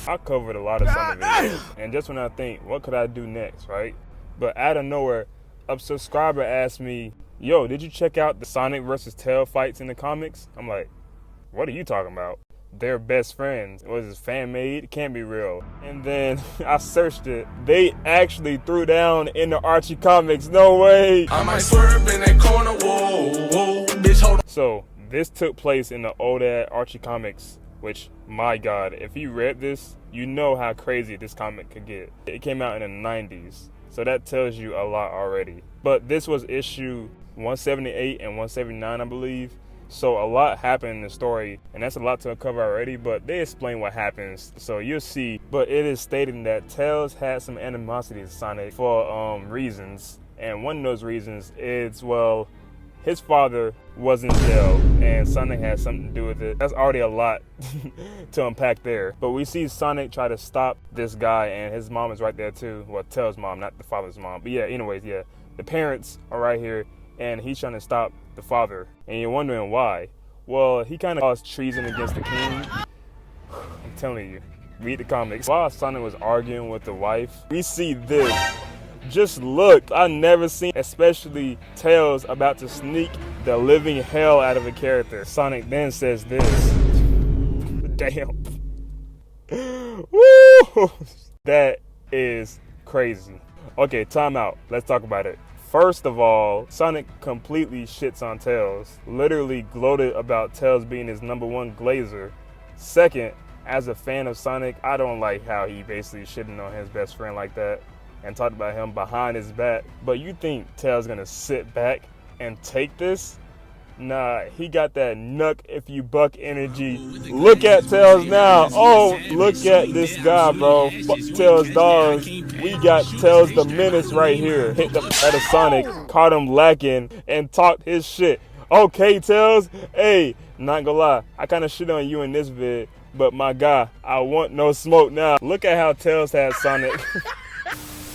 I covered a lot of Sonic videos, and just when I think, what could I do next, right? But out of nowhere, a subscriber asked me, yo, did you check out the Sonic versus Tails fights in the comics? I'm like, what are you talking about? They're best friends. Was it fan made? It can't be real. And then I searched it. They actually threw down in the Archie comics. No way. I might swerve in that corner. Whoa, whoa, bitch, hold on. So this took place in the old Archie comics, which, my God, if you read this, you know how crazy this comic could get. It came out in the 90s, so that tells you a lot already. But this was issue 178 and 179, I believe. So a lot happened in the story, and that's a lot to cover already, but they explain what happens, so you'll see. But it is stating that Tails had some animosity to Sonic for reasons, and one of those reasons is, well, his father was in jail, and Sonic had something to do with it. That's already a lot to unpack there. But we see Sonic try to stop this guy, and his mom is right there too. Well, Tails' mom, not the father's mom. But yeah, anyways, yeah. The parents are right here, and he's trying to stop the father. And you're wondering why. Well, he kind of caused treason against the king. I'm telling you, read the comics. While Sonic was arguing with the wife, we see this. Just look, I never seen, especially Tails about to sneak the living hell out of a character. Sonic then says this. Damn. Woo! That is crazy. Okay, time out. Let's talk about it. First of all, Sonic completely shits on Tails. Literally gloated about Tails being his #1 glazer. Second, as a fan of Sonic, I don't like how he basically shitting on his best friend like that and talked about him behind his back. But you think Tails gonna sit back and take this? Nah, he got that nuck if you buck energy. Look at Tails now. Oh, look at this guy, bro. Fuck Tails dogs. We got Tails the Menace right here. Hit the at a Sonic, caught him lacking, and talked his shit. Okay, Tails. Hey, not gonna lie, I kind of shit on you in this vid, but my guy, I want no smoke now. Look at how Tails had Sonic.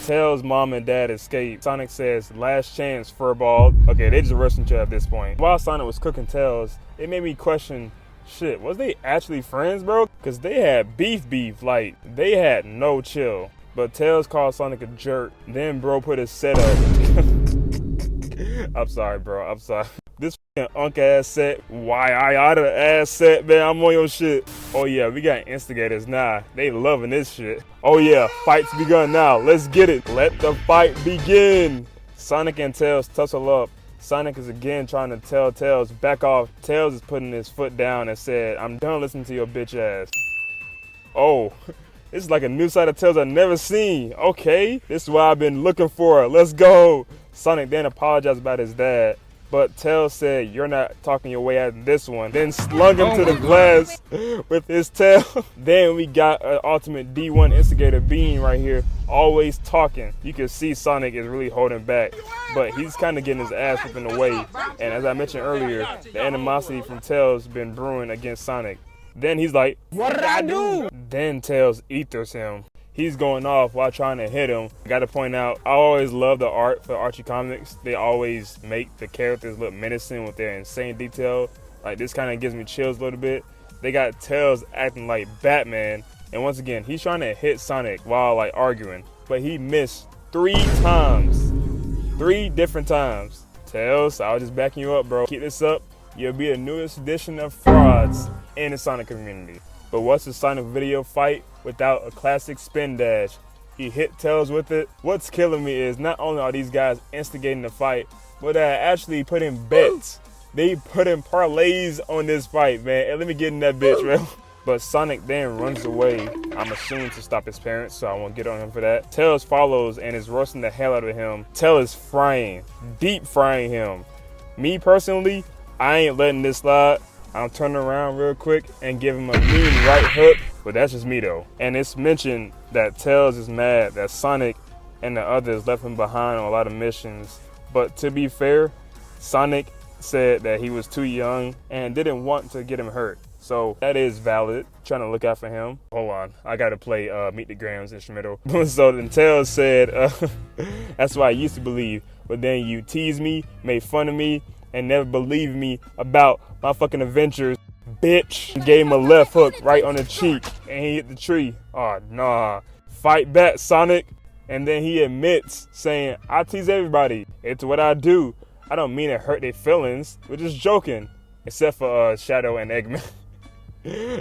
Tails' mom and dad escape. Sonic says, last chance, furball. Okay, they just rushed into it at this point. While Sonic was cooking Tails, it made me question, shit, was they actually friends, bro? Because they had beef, like, they had no chill. But Tails called Sonic a jerk. Then bro put his set up. I'm sorry, bro, I'm sorry. This unk ass set, why I out of ass set, man, I'm on your shit. Oh yeah, we got instigators now. They loving this shit. Oh yeah, fight's begun now. Let's get it. Let the fight begin. Sonic and Tails tussle up. Sonic is again trying to tell Tails, back off. Tails is putting his foot down and said, I'm done listening to your bitch ass. Oh, this is like a new side of Tails I've never seen. Okay, this is what I've been looking for. Let's go. Sonic then apologized about his dad. But Tails said, you're not talking your way out of this one. Then slung him to the glass with his tail. Then we got an ultimate D1 instigator Bean right here, always talking. You can see Sonic is really holding back, but he's kind of getting his ass whipping away. And as I mentioned earlier, the animosity from Tails been brewing against Sonic. Then he's like, what did I do? Then Tails ethers him. He's going off while trying to hit him. I gotta point out, I always love the art for Archie comics. They always make the characters look menacing with their insane detail. Like, this kind of gives me chills a little bit. They got Tails acting like Batman. And once again, he's trying to hit Sonic while like arguing. But he missed 3 times. 3 different times. Tails, I was just backing you up, bro. Keep this up. You'll be the newest edition of frauds in the Sonic community. But what's a Sonic video fight without a classic spin dash? He hit Tails with it. What's killing me is not only are these guys instigating the fight, but they're actually putting bets. They putting parlays on this fight, man. And let me get in that bitch, man. But Sonic then runs away, I'm assuming to stop his parents, so I won't get on him for that. Tails follows and is roasting the hell out of him. Tails is frying, deep frying him. Me personally, I ain't letting this slide. I'm turning around real quick and give him a mean right hook, but that's just me though. And it's mentioned that Tails is mad that Sonic and the others left him behind on a lot of missions. But to be fair, Sonic said that he was too young and didn't want to get him hurt. So that is valid, trying to look out for him. Hold on, I gotta play Meet the Grams instrumental. So then Tails said, that's what I used to believe, but then you teased me, made fun of me, and never believed me about my fucking adventures. bitch. Gave him a left hook right on the cheek, and he hit the tree. Oh, nah. Fight back, Sonic. And then he admits, saying, I tease everybody. It's what I do. I don't mean to hurt their feelings. We're just joking. Except for Shadow and Eggman.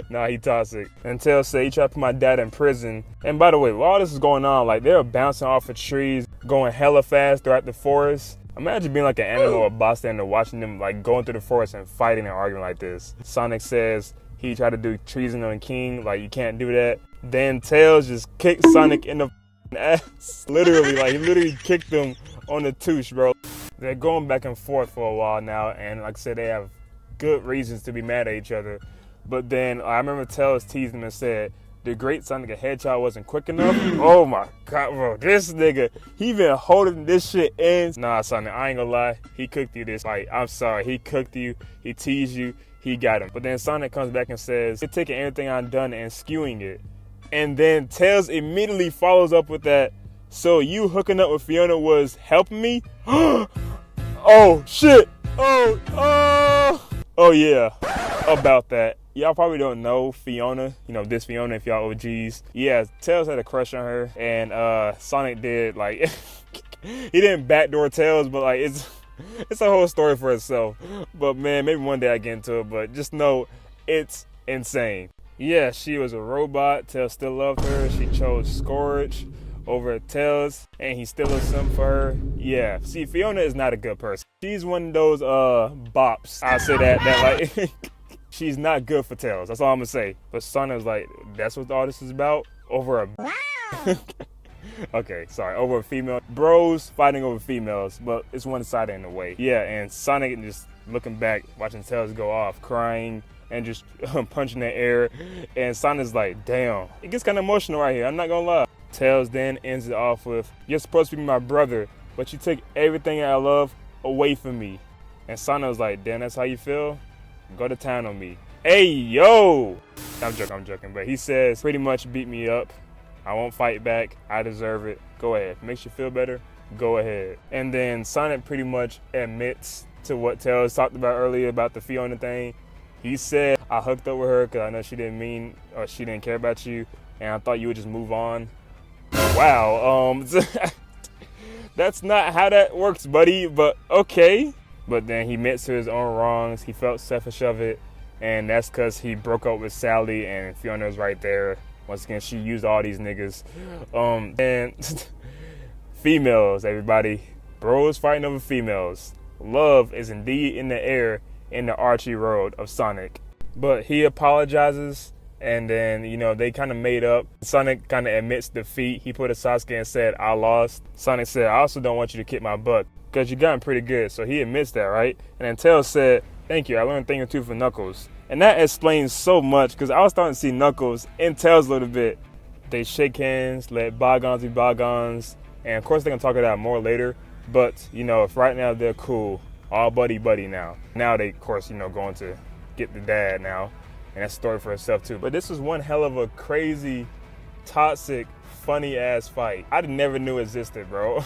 Nah, he toxic. And Tails say he tried to put my dad in prison. And by the way, while all this is going on, like, they're bouncing off of trees, going hella fast throughout the forest. Imagine being like an animal or bystander watching them like going through the forest and fighting and arguing like this. Sonic says he tried to do treason on King, like you can't do that. Then Tails just kicked Sonic in the ass. Literally, like he literally kicked him on the touche, bro. They're going back and forth for a while now, and like I said, they have good reasons to be mad at each other. But then I remember Tails teased him and said, the great Sonic the Hedgehog wasn't quick enough. Oh my god, bro. This nigga, he been holding this shit in. Nah, Sonic, I ain't gonna lie. He cooked you this fight. I'm sorry. He cooked you. He teased you. He got him. But then Sonic comes back and says, you're taking everything I've done and skewing it. And then Tails immediately follows up with that, so you hooking up with Fiona was helping me? Oh, shit. Oh, yeah. About that. Y'all probably don't know Fiona, you know, this Fiona if y'all OGs. Yeah, Tails had a crush on her, and Sonic did, like, he didn't backdoor Tails, but like, it's a whole story for itself. But man, maybe one day I get into it, but just know it's insane. Yeah, she was a robot. Tails still loved her. She chose Scourge over Tails, and he still a simp for her. Yeah, see, Fiona is not a good person. She's one of those bops. I say that like she's not good for Tails. That's all I'm gonna say. But Sonic's like, that's what all this is about? Over a okay, sorry, over a female. Bros fighting over females, but it's one-sided in a way. Yeah, and Sonic just looking back, watching Tails go off, crying, and just punching the air. And Sonic's like, damn. It gets kind of emotional right here, I'm not gonna lie. Tails then ends it off with, you're supposed to be my brother, but you take everything I love away from me. And Sonic was like, damn, that's how you feel? Go to town on me. Hey, yo! I'm joking, but he says, pretty much beat me up. I won't fight back. I deserve it. Go ahead. Makes you feel better? Go ahead. And then Sonic pretty much admits to what Tails talked about earlier about the Fiona thing. He said, I hooked up with her because I know she didn't mean, or she didn't care about you, and I thought you would just move on. Wow, that's not how that works, buddy, but okay. But then he admits to his own wrongs. He felt selfish of it, and that's because he broke up with Sally, and Fiona was right there. Once again, she used all these niggas. And females, everybody. Bros fighting over females. Love is indeed in the air in the Archie Road of Sonic. But he apologizes, and then, you know, they kind of made up. Sonic kind of admits defeat. He put a Sasuke and said, I lost. Sonic said, I also don't want you to kick my butt, because you gotten pretty good. So he admits that, right? And then Tails said, thank you, I learned a thing or two from Knuckles. And that explains so much, because I was starting to see Knuckles and Tails a little bit. They shake hands, let bygones be bygones, and of course they're going to talk about more later. But, you know, if right now they're cool, all buddy-buddy now. Now they, of course, you know, going to get the dad now. And that's a story for itself too. But this was one hell of a crazy, toxic, funny-ass fight. I never knew existed, bro.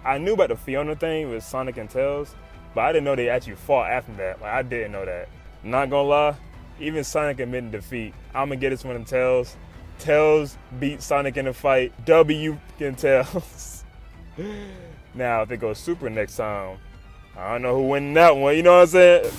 I knew about the Fiona thing with Sonic and Tails, but I didn't know they actually fought after that. Like, I didn't know that. Not gonna lie, even Sonic admitting defeat. I'm gonna get this one to Tails. Tails beat Sonic in the fight. W can Tails. Now, if it goes Super next time, I don't know who win that one, you know what I'm saying?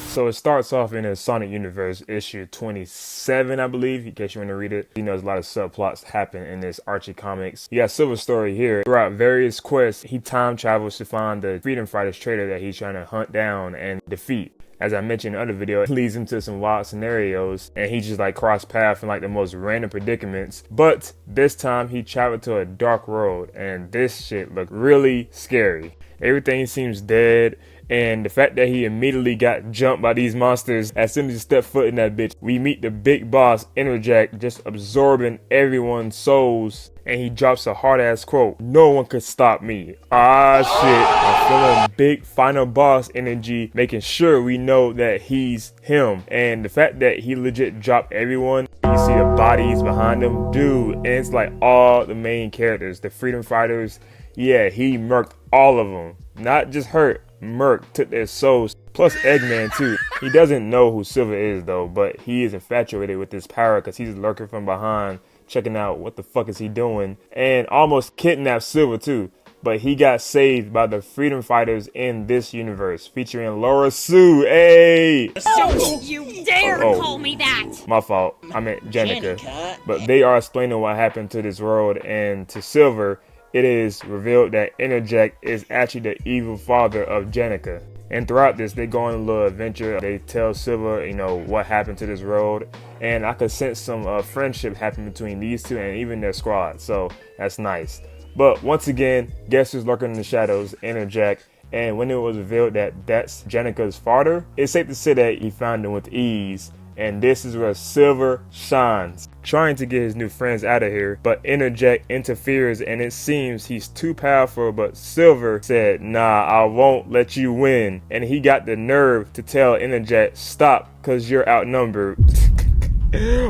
So it starts off in the Sonic Universe issue 27, I believe, in case you want to read it. You know, there's a lot of subplots happen in this Archie comics. You got Silver Story here. Throughout various quests, he time travels to find the Freedom Fighters traitor that he's trying to hunt down and defeat. As I mentioned in the other video, it leads him to some wild scenarios, and he just like cross paths in like the most random predicaments. But this time he traveled to a dark road, and this shit looked really scary. Everything seems dead. And the fact that he immediately got jumped by these monsters as soon as he stepped foot in that bitch. We meet the big boss, Enerjak, just absorbing everyone's souls. And he drops a hard-ass quote, no one could stop me. Ah, shit. I'm feeling big final boss energy, making sure we know that he's him. And the fact that he legit dropped everyone, you see the bodies behind him, dude. And it's like all the main characters, the Freedom Fighters. Yeah, he murked all of them. Not just hurt, murked, took their souls. Plus Eggman too. He doesn't know who Silver is though, but he is infatuated with this power because he's lurking from behind, checking out what the fuck is he doing, and almost kidnapped Silver too. But he got saved by the freedom fighters in this universe, featuring Laura Sue. Hey! Don't you dare call me that! My fault. I meant Jenica. But they are explaining what happened to this world, and to Silver, it is revealed that Enerjak is actually the evil father of Jenica. And throughout this, they go on a little adventure. They tell Silver, you know, what happened to this world. And I could sense some friendship happening between these two and even their squad. So that's nice. But once again, guess who's lurking in the shadows? Enerjak. And when it was revealed that that's Jenica's father, it's safe to say that he found him with ease. And this is where Silver shines, trying to get his new friends out of here. But Enerjak interferes, and it seems he's too powerful. But Silver said, nah, I won't let you win. And he got the nerve to tell Enerjak, stop, cause you're outnumbered.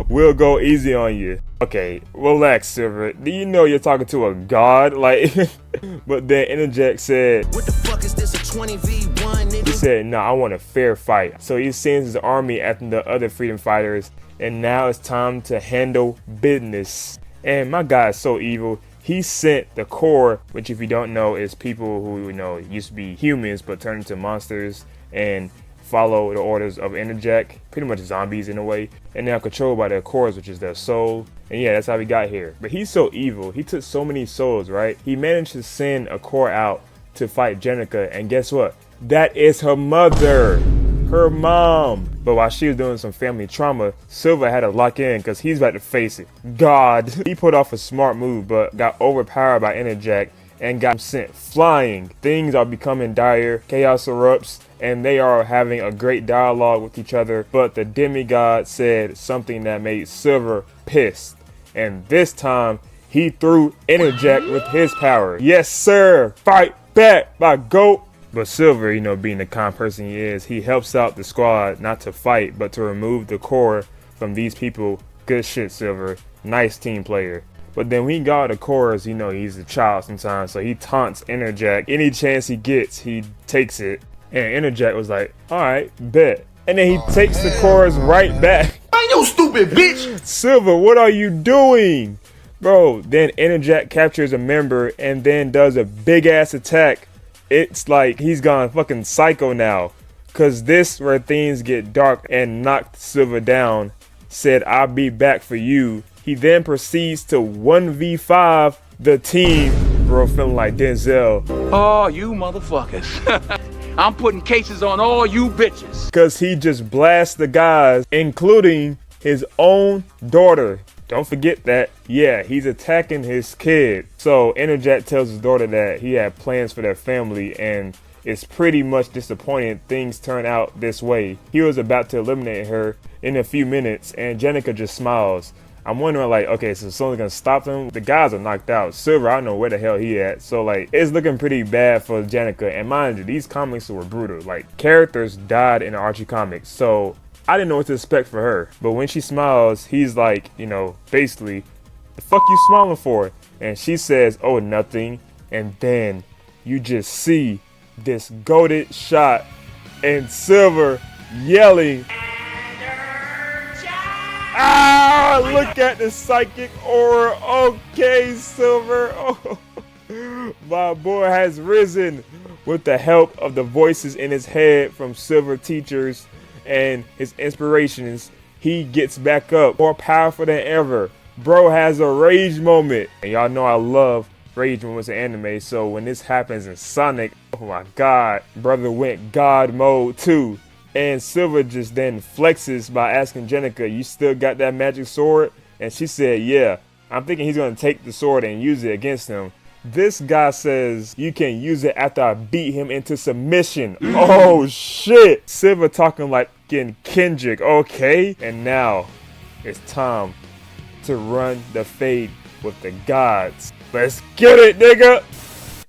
We'll go easy on you. Okay, relax, Silver. Do you know you're talking to a god? Like, but then Enerjak said, what the fuck is this, a 20v1, nigga? He said, nah, I want a fair fight. So he sends his army after the other freedom fighters, and now it's time to handle business. And my guy is so evil. He sent the core, which if you don't know is people who, you know, used to be humans but turned into monsters and follow the orders of Enerjak, pretty much zombies in a way, and now controlled by their cores, which is their soul. And yeah, that's how we got here. But he's so evil. He took so many souls, right? He managed to send a core out to fight Jenica, and guess what? That is her mother, her mom. But while she was doing some family trauma, Silver had to lock in because he's about to face it. God. He put off a smart move, but got overpowered by Enerjak and got sent flying. Things are becoming dire. Chaos erupts, and they are having a great dialogue with each other. But the demigod said something that made Silver pissed. And this time, he threw Enerjak with his power. Yes, sir. Fight back, my goat. But Silver, you know, being the kind person he is, he helps out the squad not to fight, but to remove the core from these people. Good shit, Silver. Nice team player. But then when he got the cores, you know, he's a child sometimes, so he taunts Enerjak. Any chance he gets, he takes it. And Enerjak was like, alright, bet. And then he takes the cores right back. You stupid bitch! Silver, what are you doing? Bro, then Enerjak captures a member and then does a big ass attack. It's like he's gone fucking psycho now. Cause this where things get dark, and knocked Silver down. Said, I'll be back for you. He then proceeds to 1v5 the team. Bro, feeling like Denzel. Oh, you motherfuckers. I'm putting cases on all you bitches. Cause he just blasts the guys, including his own daughter. Don't forget that. Yeah, he's attacking his kid. So Enerjak tells his daughter that he had plans for their family, and it's pretty much disappointing things turn out this way. He was about to eliminate her in a few minutes, and Jenica just smiles. I'm wondering, like, okay, so someone's gonna stop them? The guys are knocked out. Silver, I don't know where the hell he at. So, like, it's looking pretty bad for Jenica. And mind you, these comics were brutal. Like, characters died in the Archie comics. So, I didn't know what to expect for her. But when she smiles, he's like, you know, basically, the fuck you smiling for? And she says, oh, nothing. And then you just see this goated shot and Silver yelling, ah, look at the psychic aura. Okay, Silver. Oh, my boy has risen with the help of the voices in his head from Silver teachers and his inspirations. He gets back up, more powerful than ever. Bro has a rage moment. And y'all know I love rage moments in anime. So when this happens in Sonic, oh my God, brother went God mode too. And Silver just then flexes by asking Jenica, you still got that magic sword? And she said, yeah. I'm thinking he's going to take the sword and use it against him. This guy says, you can use it after I beat him into submission. Oh, shit. Silver talking like Kendrick. Okay. And now it's time to run the fade with the gods. Let's get it, nigga.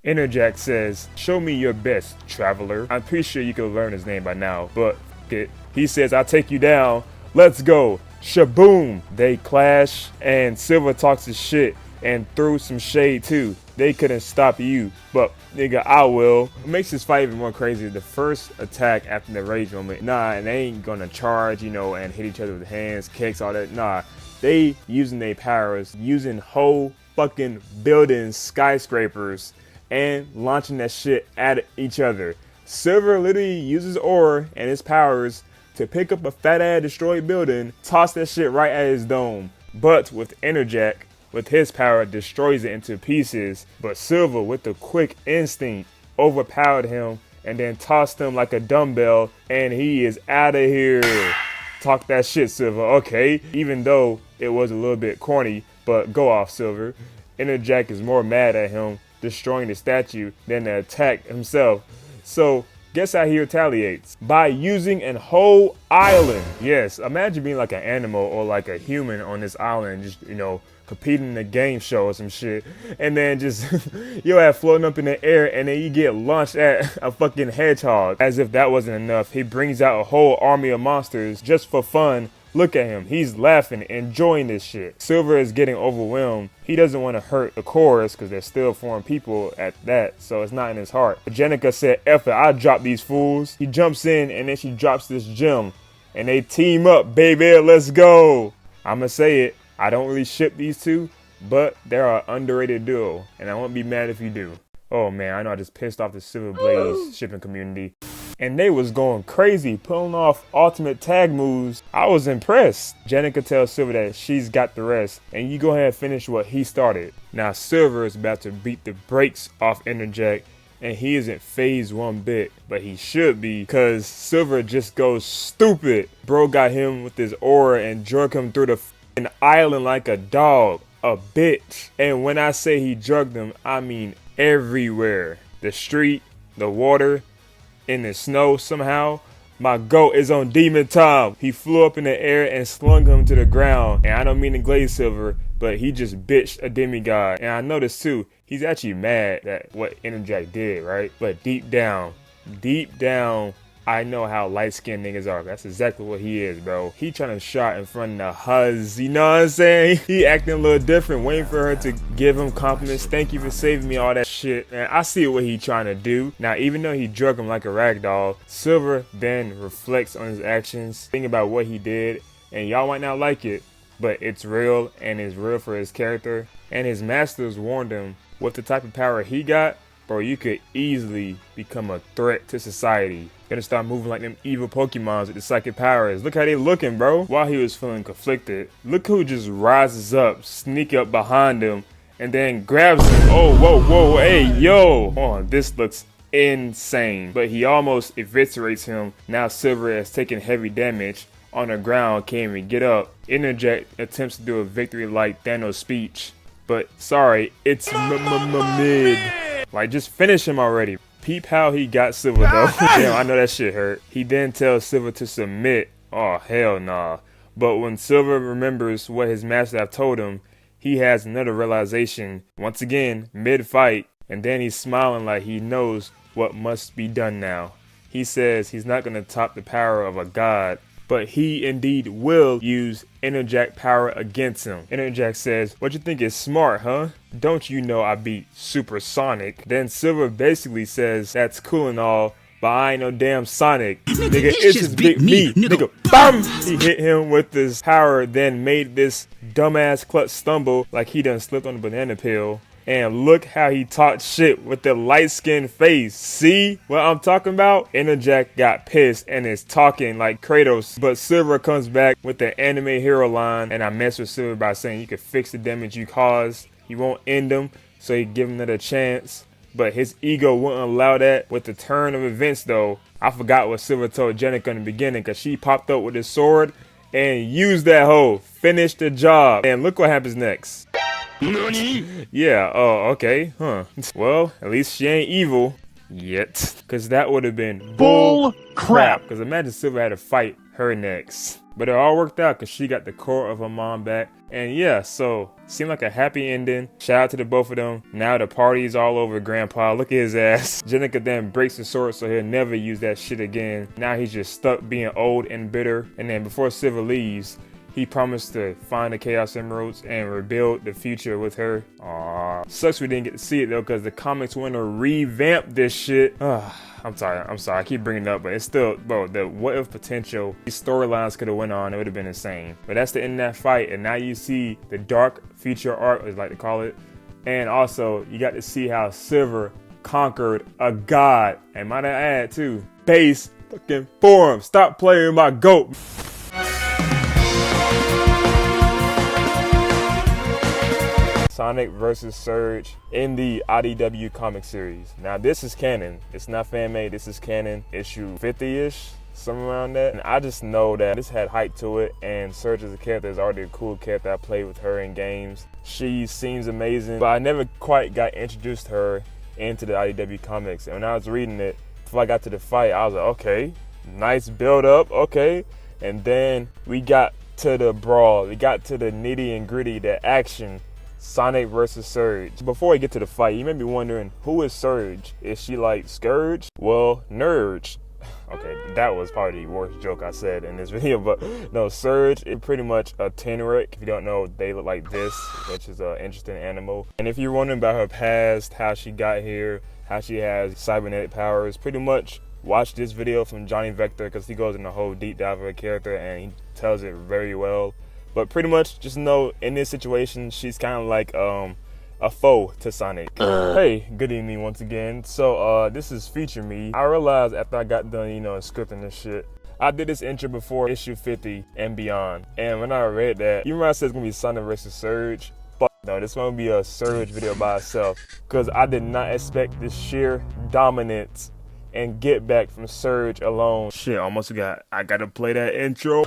Enerjak says, show me your best, traveler. I'm pretty sure you could learn his name by now, but it. He says, I'll take you down. Let's go. Shaboom. They clash, and Silver talks his shit and threw some shade too. They couldn't stop you, but nigga, I will. What makes this fight even more crazy, the first attack after the rage moment, nah, and they ain't gonna charge, you know, and hit each other with hands, kicks, all that, nah. They using their powers, using whole fucking buildings, skyscrapers, and launching that shit at each other. Silver literally uses aura and his powers to pick up a fat ass destroyed building, toss that shit right at his dome. But with Enerjak, with his power, destroys it into pieces. But Silver, with the quick instinct, overpowered him and then tossed him like a dumbbell, and he is out of here. Talk that shit, Silver. Okay, even though it was a little bit corny, but go off, Silver. Enerjak is more mad at him destroying the statue than the attack himself. So guess how he retaliates? By using a whole island. Yes, imagine being like an animal or like a human on this island, just, you know, competing in a game show or some shit, and then just your ass floating up in the air, and then you get launched at a fucking hedgehog. As if that wasn't enough, he brings out a whole army of monsters just for fun. Look at him, he's laughing, enjoying this shit. Silver is getting overwhelmed. He doesn't want to hurt the chorus because they're still foreign people at that, so it's not in his heart. But Jenica said, F it, I'll drop these fools. He jumps in, and then she drops this gem, and they team up, baby, let's go. I'ma say it, I don't really ship these two, but they're an underrated duo, and I won't be mad if you do. Oh man, I know I just pissed off the Silver Blaze shipping community. And they was going crazy, pulling off ultimate tag moves. I was impressed. Jenica tells Silver that she's got the rest, and you go ahead and finish what he started. Now Silver is about to beat the brakes off Enerjak, and he isn't phased one bit, but he should be, because Silver just goes stupid. Bro got him with his aura and jerked him through the f***ing island like a dog, a bitch. And when I say he drugged him, I mean everywhere. The street, the water, in the snow somehow. My goat is on demon time. He flew up in the air and slung him to the ground. And I don't mean to glaze Silver, but he just bitched a demigod. And I noticed too, he's actually mad at what Enerjak did, right? But deep down, I know how light-skinned niggas are. That's exactly what he is, bro. He trying to shot in front of the huzz, you know what I'm saying? He acting a little different, waiting for her to give him compliments. Thank you for saving me, all that shit. And I see what he trying to do. Now, even though he drug him like a rag doll, Silver then reflects on his actions, think about what he did, and y'all might not like it, but it's real, and it's real for his character. And his masters warned him, with the type of power he got, bro, you could easily become a threat to society. Gonna start moving like them evil Pokemons with the psychic powers. Look how they looking, bro. While he was feeling conflicted, look who just rises up, sneak up behind him, and then grabs him. Oh, whoa, hey, yo. Oh, this looks insane. But he almost eviscerates him. Now Silver has taken heavy damage. On the ground, can't even get up. Enerjak attempts to do a victory like Thanos' speech. But sorry, it's mid. Like, just finish him already. Peep how he got Silver though. Damn, I know that shit hurt. He then tells Silver to submit. Oh, hell nah. But when Silver remembers what his master have told him, he has another realization. Once again, mid-fight. And then he's smiling like he knows what must be done now. He says he's not going to top the power of a god, but he indeed will use Enerjak power against him. Enerjak says, what you think is smart, huh? Don't you know I beat Super Sonic? Then Silver basically says, that's cool and all, but I ain't no damn Sonic. Nigga, it's just big me. Nigga, BAM! He hit him with his power, then made this dumbass Clutch stumble like he done slipped on a banana peel. And look how he talked shit with the light-skinned face. See what I'm talking about? Enerjak got pissed and is talking like Kratos. But Silver comes back with the anime hero line. And I mess with Silver by saying you can fix the damage you caused. He won't end them, so he give him another chance. But his ego wouldn't allow that. With the turn of events though, I forgot what Silver told Jenica in the beginning, because she popped up with his sword and used that hoe. Finished the job. And look what happens next. Yeah, oh, okay, huh. Well, at least she ain't evil yet, because that would have been bull crap. Because imagine Silver had to fight her next. But it all worked out because she got the core of her mom back. And yeah, so seemed like a happy ending. Shout out to the both of them. Now the party's all over Grandpa. Look at his ass. Jenica then breaks the sword so he'll never use that shit again. Now he's just stuck being old and bitter. And then before Silver leaves, He promised to find the Chaos Emeralds and rebuild the future with her. Aww. Sucks we didn't get to see it though, because the comics want to revamp this shit. I'm sorry, I keep bringing it up, but it's still, bro, the what if potential these storylines could have went on, it would have been insane. But that's the end of that fight, and now you see the dark future arc, as I like to call it. And also, you got to see how Silver conquered a god. And might I add too, base fucking form. Stop playing my GOAT. Sonic versus Surge in the IDW comic series. Now this is canon. It's not fan made, this is canon. Issue 50-ish, somewhere around that. And I just know that this had hype to it, and Surge as a character is already a cool character. I played with her in games. She seems amazing, but I never quite got introduced to her into the IDW comics. And when I was reading it, before I got to the fight, I was like, okay, nice build up, okay. And then we got to the brawl. We got to the nitty and gritty, the action. Sonic versus Surge. Before we get to the fight, you may be wondering, who is Surge? Is she like Scourge? Well, Nerge. Okay, that was probably the worst joke I said in this video, but no, Surge is pretty much a Tenrec. If you don't know, they look like this, which is an interesting animal. And if you're wondering about her past, how she got here, how she has cybernetic powers, pretty much watch this video from Johnny Vector, because he goes in a whole deep dive of her character and he tells it very well. But pretty much just know in this situation, she's kind of like a foe to Sonic. Hey, good evening once again. So this is Feature Me. I realized after I got done, scripting this shit, I did this intro before issue 50 and beyond. And when I read that, even when I said it's gonna be Sonic versus Surge, fuck no, this is gonna be a Surge video by itself. Because I did not expect this sheer dominance and get back from Surge alone. Shit, almost I gotta play that intro.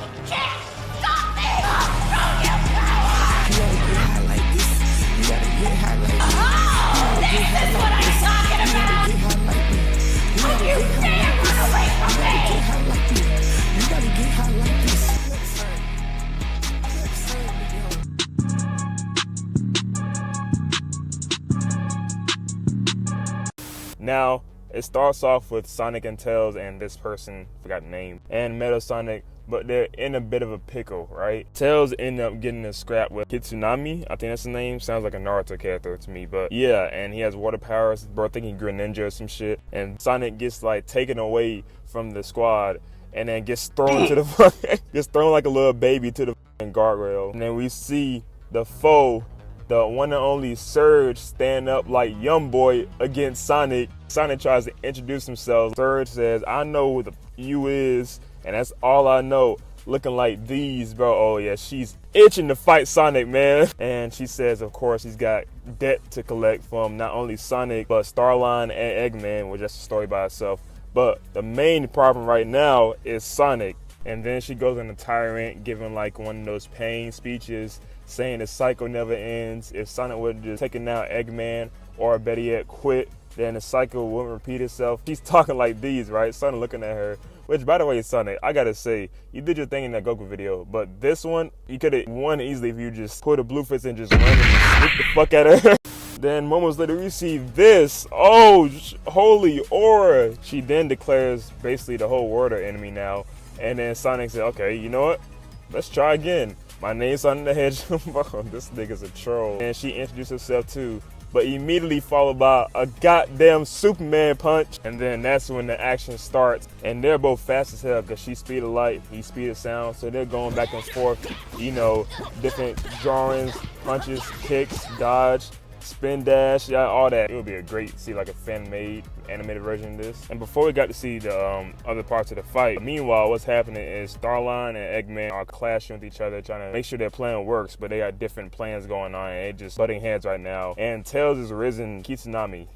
Now, it starts off with Sonic and Tails and this person, forgot the name, and Metal Sonic, but they're in a bit of a pickle, right? Tails ended up getting a scrap with Kitsunami, I think that's his name, sounds like a Naruto character to me, but yeah, and he has water powers, bro, I think he Greninja or some shit, and Sonic gets like taken away from the squad, and then gets thrown to the gets thrown like a little baby to the guardrail, and then we see the foe, the one and only Surge, stand up like young boy against Sonic. Sonic tries to introduce himself. Surge says, I know who the you is, and that's all I know. Looking like these, bro. Oh yeah, she's itching to fight Sonic, man. And she says, of course, he's got debt to collect from not only Sonic, but Starline and Eggman, which is a story by itself. But the main problem right now is Sonic. And then she goes on a tyrant, giving like one of those pain speeches, saying the cycle never ends. If Sonic would have just taken out Eggman, or better yet, quit, then the cycle wouldn't repeat itself. She's talking like these, right? Sonic looking at her, which, by the way, Sonic, I gotta say, you did your thing in that Goku video, but this one, you could have won easily if you just put a blue fist and just run and sneak the fuck at her. Then moments later, we see this. Oh, holy aura. She then declares basically the whole world her enemy now. And then Sonic said, okay, you know what? Let's try again. My name's Sonic the Hedgehog. This nigga's a troll. And she introduced herself too, but immediately followed by a goddamn Superman punch. And then that's when the action starts. And they're both fast as hell because she's speed of light, he's speed of sound. So they're going back and forth, different drawings, punches, kicks, dodge, spin dash, yeah, all that. It would be a great see like a fan-made animated version of this. And before we got to see the other parts of the fight, meanwhile, what's happening is Starline and Eggman are clashing with each other, trying to make sure their plan works, but they got different plans going on, and they just butting heads right now. And Tails is risen Kitsunami.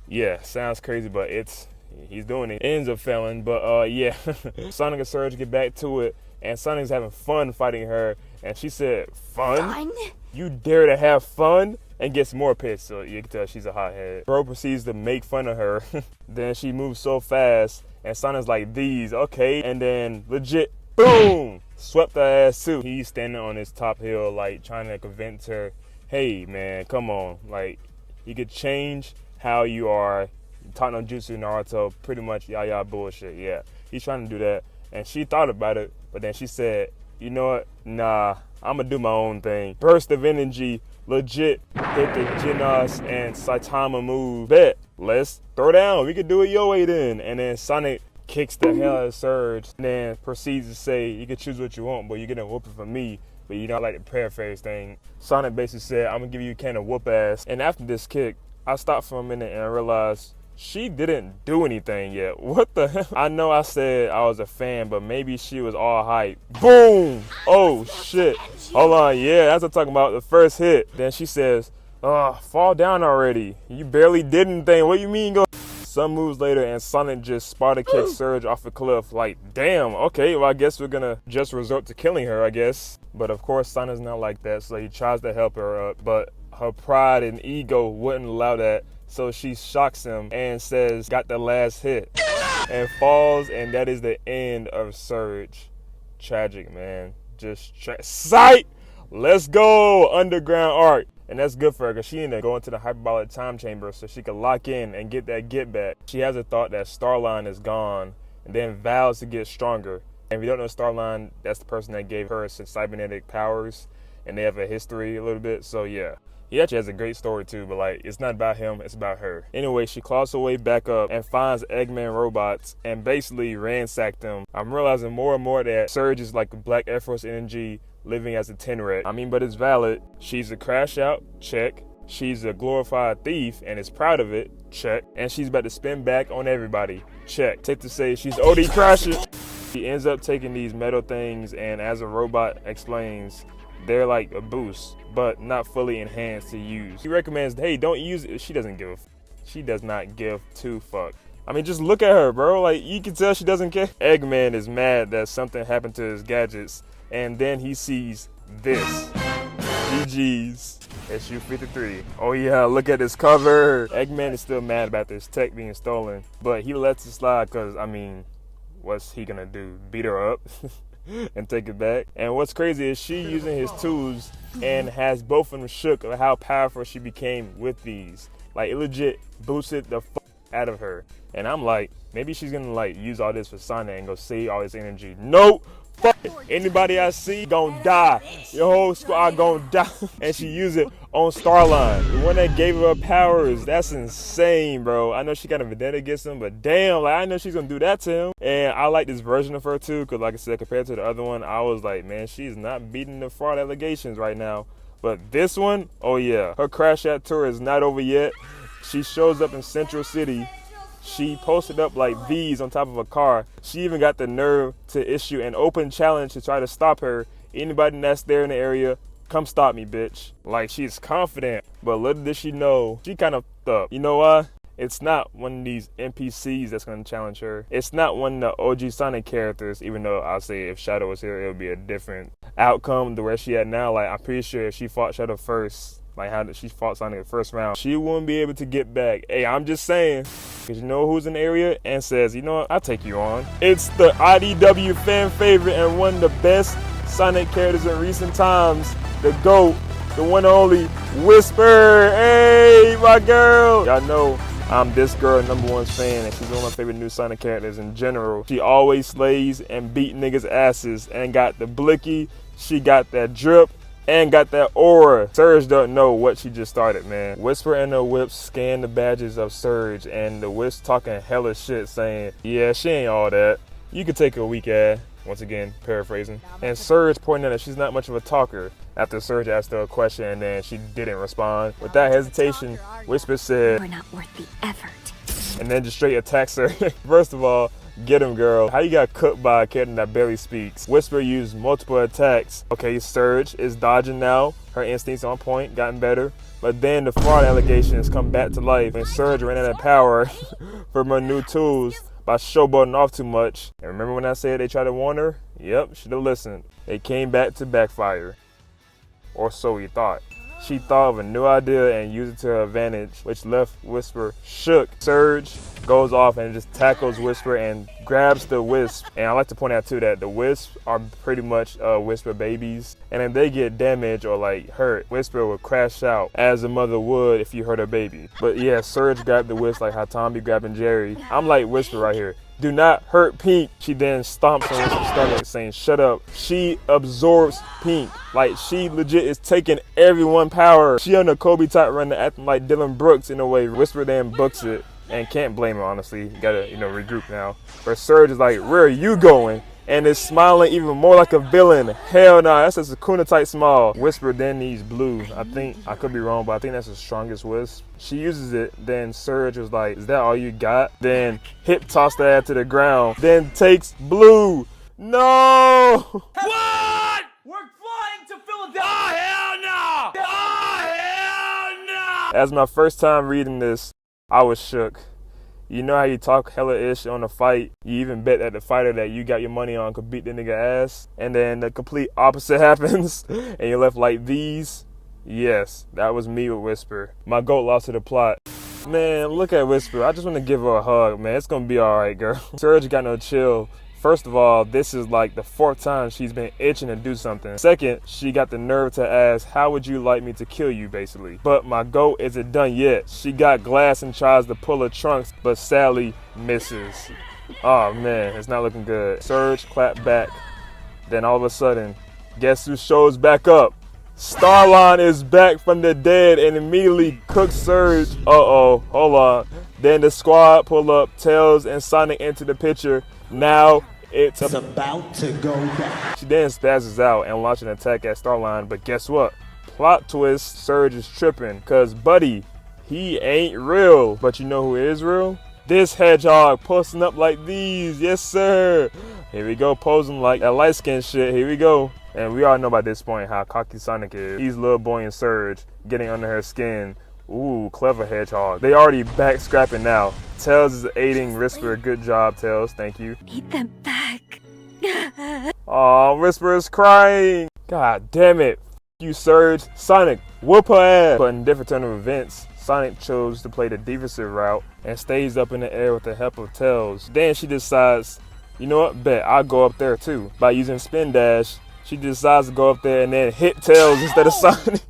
Yeah, sounds crazy, but he's doing it. Ends up failing, but yeah. Sonic and Surge get back to it, and Sonic's having fun fighting her, and she said, fun? You dare to have fun? And gets more pissed, so you can tell she's a hothead. Bro proceeds to make fun of her. Then she moves so fast, and Sonic's like, these, okay. And then legit, boom, swept her ass too. He's standing on his top hill, like trying to convince her, hey man, come on. Like, you could change how you are. Talking on Jutsu Naruto, pretty much yaya bullshit, yeah. He's trying to do that, and she thought about it, but then she said, you know what? Nah, I'ma do my own thing. Burst of energy, legit. Hit the Genos and Saitama move. Bet. Let's throw down. We can do it your way then. And then Sonic kicks the hell out of Surge. And then proceeds to say, you can choose what you want, but you're getting whooping from me. But you don't like the paraphrase thing. Sonic basically said, I'm gonna give you a can of whoop ass. And after this kick, I stopped for a minute and I realized she didn't do anything yet. What the hell? I know I said I was a fan, but maybe she was all hype. Boom! Oh shit. Hold on, yeah, that's what I'm talking about, the first hit. Then she says, fall down already. You barely did anything. What you mean go? Some moves later and Sonic just Sparta kicks Surge off a cliff. Like, damn, okay, well I guess we're gonna just resort to killing her, I guess. But of course Sonic's not like that, so he tries to help her up, but her pride and ego wouldn't allow that. So she shocks him and says, got the last hit, and falls, and that is the end of Surge. Tragic, man. Just sight. Let's go, underground arc. And that's good for her because she ended up going to the hyperbolic time chamber so she could lock in and get that get back. She has a thought that Starline is gone and then vows to get stronger. And if you don't know Starline, that's the person that gave her some cybernetic powers, and they have a history a little bit, so yeah. He actually has a great story too, but like, it's not about him, it's about her. Anyway, she claws her way back up and finds Eggman robots and basically ransacked them. I'm realizing more and more that Surge is like a Black Air Force energy living as a Tenrec. I mean, but it's valid. She's a crash out, check. She's a glorified thief and is proud of it, check. And she's about to spin back on everybody, check. Safe to say she's OD crashing. She ends up taking these metal things, and as a robot explains, they're like a boost, but not fully enhanced to use. He recommends, hey, don't use it. She does not give two fuck. I mean, just look at her, bro. Like, you can tell she doesn't care. Eggman is mad that something happened to his gadgets, and then he sees this. GG's. SU-53. Oh yeah, look at this cover. Eggman is still mad about this tech being stolen, but he lets it slide because, I mean, what's he gonna do? Beat her up? And take it back. And what's crazy is she using his tools and has both of them shook of how powerful she became with these. Like, it legit boosted the fuck out of her. And I'm like, maybe she's gonna like use all this for Sonic and go save all this energy. Nope. Fuck it. Anybody I see gon' die. Your whole squad gon' die. And she used it on Starline, the one that gave her powers. That's insane, bro. I know she got a vendetta against him, but damn, like, I know she's gonna do that to him. And I like this version of her too, because like I said, compared to the other one, I was like, man, she's not beating the fraud allegations right now. But this one, oh yeah, her crash out tour is not over yet. She shows up in Central City. She posted up like V's on top of a car. She even got the nerve to issue an open challenge to try to stop her. Anybody that's there in the area, come stop me, bitch. Like, she's confident, but little did she know, she kind of up. You know why? It's not one of these NPCs that's going to challenge her. It's not one of the OG Sonic characters, even though I'll say if Shadow was here, it would be a different outcome to where she at now. Like, I'm pretty sure if she fought Shadow first, like how she fought Sonic the first round, she wouldn't be able to get back. Hey, I'm just saying, because you know who's in the area and says, you know what, I'll take you on. It's the IDW fan favorite and one of the best Sonic characters in recent times, the GOAT, the one and only Whisper. Hey, my girl. Y'all know I'm this girl #1 fan, and she's one of my favorite new Sonic characters in general. She always slays and beat niggas' asses and got the blicky, she got that drip, and got that aura. Surge don't know what she just started, man. Whisper and the Whip scan the badges of Surge, and the Wisp talking hella shit saying, yeah, she ain't all that. You could take a weak ass. Once again, paraphrasing. And Surge pointing out that she's not much of a talker after Surge asked her a question and then she didn't respond. Without hesitation, Whisper said, You're not worth the effort. And then just straight attacks her. First of all, get him, girl. How you got cooked by a character that barely speaks? Whisper used multiple attacks. Okay, Surge is dodging now. Her instincts on point, gotten better. But then the fraud allegations come back to life when Surge ran out of power from her new tools by showboating off too much. And remember when I said they tried to warn her? Yep, should have listened. They came back to backfire. Or so he thought. She thought of a new idea and used it to her advantage, which left Whisper shook. Surge goes off and just tackles Whisper and grabs the Wisp. And I like to point out too that the Wisps are pretty much Whisper babies. And if they get damaged or like hurt, Whisper will crash out as a mother would if you hurt her baby. But yeah, Surge grabbed the Wisp like how Tom be grabbing Jerry. I'm like Whisper right here. Do not hurt Pink. She then stomps on his stomach saying, shut up. She absorbs Pink. Like, she legit is taking everyone power. She on the Kobe type running, acting like Dylan Brooks in a way. Whisper then books it. And can't blame her, honestly. You gotta, regroup now. But Surge is like, where are you going? And is smiling even more like a villain. Hell nah, that's a Sakuna type smile. Whisper then needs blue. I think, I could be wrong, but I think that's the strongest Wisp. She uses it, then Surge was like, is that all you got? Then hip toss that to the ground. Then takes blue. No! What? We're flying to Philadelphia. Oh, hell no! Oh, hell no! As my first time reading this, I was shook. You know how you talk hella-ish on a fight? You even bet that the fighter that you got your money on could beat the nigga ass. And then the complete opposite happens and you're left like these. Yes, that was me with Whisper. My goat lost to the plot. Man, look at Whisper. I just want to give her a hug, man. It's going to be alright, girl. Surge got no chill. First of all, this is like the 4th time she's been itching to do something. Second, she got the nerve to ask, how would you like me to kill you, basically? But my goat isn't done yet. She got glass and tries to pull her trunks, but sadly misses. Oh man, it's not looking good. Surge clapped back. Then all of a sudden, guess who shows back up? Starline is back from the dead and immediately cooks Surge. Uh-oh, hold on. Then the squad pull up, Tails and Sonic enter the picture. Now it's about to go down. She then spazzes out and launches an attack at Starline, but guess what? Plot twist, Surge is tripping, cause buddy, he ain't real. But you know who is real? This hedgehog posting up like these, yes sir. Here we go, posing like that light skin shit, here we go. And we all know by this point how cocky Sonic is. He's little boy and Surge, getting under her skin. Ooh, clever hedgehog. They already back scrapping now. Tails is aiding Whisper. Good job, Tails. Thank you. Need them back. Aw, Whisper is crying. God damn it. You Surge. Sonic, whoop her ass. But in different turn of events, Sonic chose to play the defensive route and stays up in the air with the help of Tails. Then she decides, you know what, bet I'll go up there too. By using Spin Dash, she decides to go up there and then hit Tails instead of Sonic.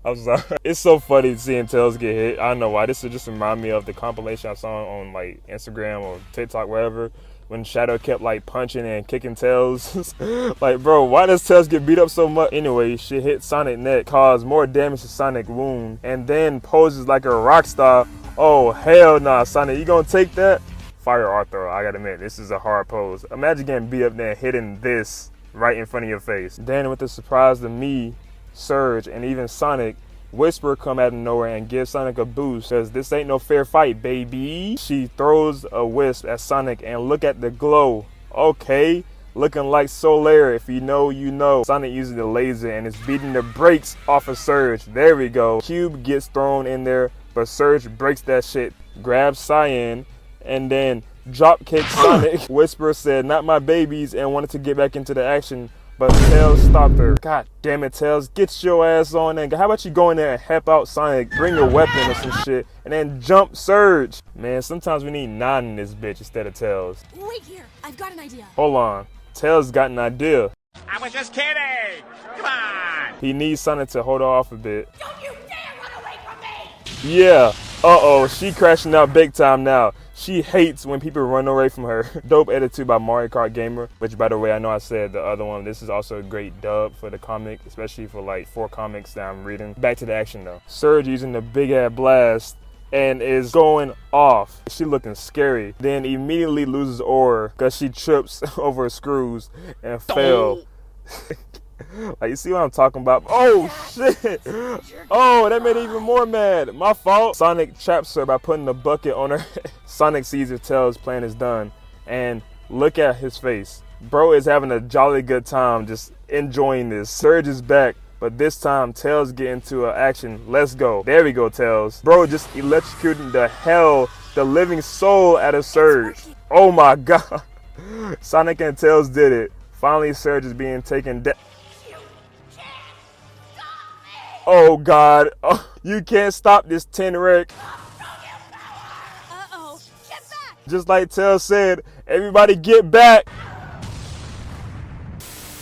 I'm sorry. It's so funny seeing Tails get hit. I don't know why. This would just remind me of the compilation I saw on like Instagram or TikTok, wherever, when Shadow kept like punching and kicking Tails. Like, bro, why does Tails get beat up so much? Anyway, she hit Sonic neck, caused more damage to Sonic wound, and then poses like a rock star. Oh, hell nah, Sonic, you gonna take that? Fire art throw, I gotta admit, this is a hard pose. Imagine getting beat up there and hitting this right in front of your face. Then with the surprise to me, Surge, and even Sonic, Whisper come out of nowhere and give Sonic a boost, because this ain't no fair fight, baby. She throws a wisp at Sonic and look at the glow. Okay, looking like Solaire. If you know, you know. Sonic uses the laser and is beating the brakes off of Surge. There we go. Cube gets thrown in there, but Surge breaks that shit, grabs Cyan, and then drop kicks Sonic. Whisper said, not my babies, and wanted to get back into the action, but Tails stopped her. God damn it, Tails. Get your ass on there. How about you go in there and help out Sonic, bring a weapon or some shit, and then jump Surge? Man, sometimes we need 9 in this bitch instead of Tails. Wait here. I've got an idea. Hold on. Tails got an idea. I was just kidding. Come on. He needs Sonic to hold her off a bit. Don't you dare run away from me! Yeah. Uh-oh. She crashing out big time now. She hates when people run away from her. Dope attitude by Mario Kart Gamer, which by the way, I know I said the other one. This is also a great dub for the comic, especially for like 4 comics that I'm reading. Back to the action though. Surge using the big ass blast and is going off. She looking scary. Then immediately loses aura because she trips over screws and fell. Like, you see what I'm talking about? Oh shit! Oh, that made it even more mad. My fault. Sonic traps her by putting the bucket on her head. Sonic sees her, Tails' plan is done, and look at his face. Bro is having a jolly good time, just enjoying this. Surge is back, but this time Tails get into action. Let's go. There we go, Tails. Bro just electrocuting the living soul out of Surge. Oh my god. Sonic and Tails did it. Finally, Surge is being taken down. Oh god, oh, you can't stop this Tenrec. Uh-oh. Get back! Just like Tails said, everybody get back.